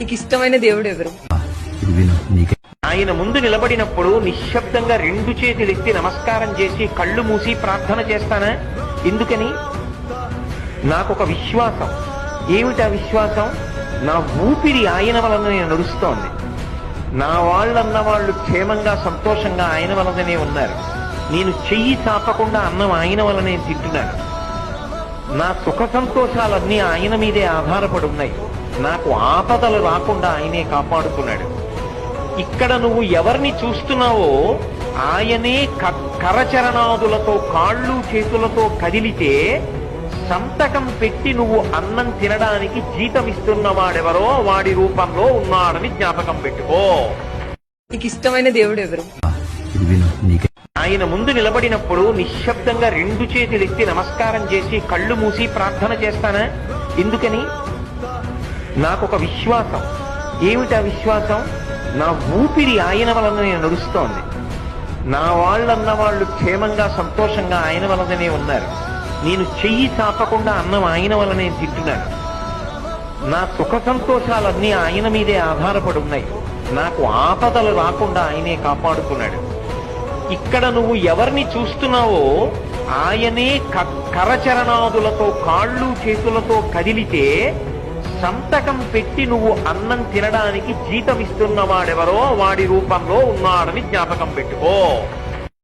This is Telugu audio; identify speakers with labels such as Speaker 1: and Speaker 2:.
Speaker 1: నీకు ఇష్టమైన దేవుడు ఎవరు?
Speaker 2: ఆయన ముందు నిలబడినప్పుడు నిశ్శబ్దంగా రెండు చేతులెత్తి నమస్కారం చేసి కళ్ళు మూసి ప్రార్థన చేస్తానా? ఎందుకని? నాకొక విశ్వాసం. ఏమిటా విశ్వాసం? నా ఊపిరి ఆయన వలన నేను నడుస్తోంది. నా వాళ్ళన్న వాళ్ళు క్షేమంగా సంతోషంగా ఆయన వలననే ఉన్నారు. నేను చెయ్యి చాపకుండా అన్నం ఆయన వలనే తింటున్నాను. నా సుఖ సంతోషాలన్నీ ఆయన మీదే ఆధారపడి ఉన్నాయి. నాకు ఆపదలు రాకుండా ఆయనే కాపాడుతున్నాడు. ఇక్కడ నువ్వు ఎవరిని చూస్తున్నావో ఆయనే కరచరణాదులతో కాళ్ళు చేతులతో కదిలితే సంతకం పెట్టి నువ్వు అన్నం తినడానికి జీతమిస్తున్నవాడెవరో వాడి రూపంలో ఉన్నాడని జ్ఞాపకం పెట్టుకో.
Speaker 1: నీకు ఇష్టమైన దేవుడు ఎవరు?
Speaker 2: ఆయన ముందు నిలబడినప్పుడు నిశ్శబ్దంగా రెండు చేతులెత్తి నమస్కారం చేసి కళ్ళు మూసి ప్రార్థన చేస్తానా? ఎందుకని? నాకొక విశ్వాసం. ఏమిటా విశ్వాసం? నా ఊపిరి ఆయన వలన నేను నడుస్తోంది. నా వాళ్ళన్న వాళ్ళు క్షేమంగా సంతోషంగా ఆయన వలననే ఉన్నారు. నేను చెయ్యి చాపకుండా అన్నం ఆయన వలనే తింటున్నాను. నా సుఖ సంతోషాలన్నీ ఆయన మీదే ఆధారపడి ఉన్నాయి. నాకు ఆపదలు రాకుండా ఆయనే కాపాడుతున్నాడు. ఇక్కడ నువ్వు ఎవరిని చూస్తున్నావో ఆయనే కరచరణాదులతో కాళ్ళు చేతులతో కదిలితే సంతకం పెట్టి నువ్వు అన్నం తినడానికి జీతమిస్తున్నవాడెవరో వాడి రూపంలో ఉన్నాడని జ్ఞాపకం పెట్టుకో.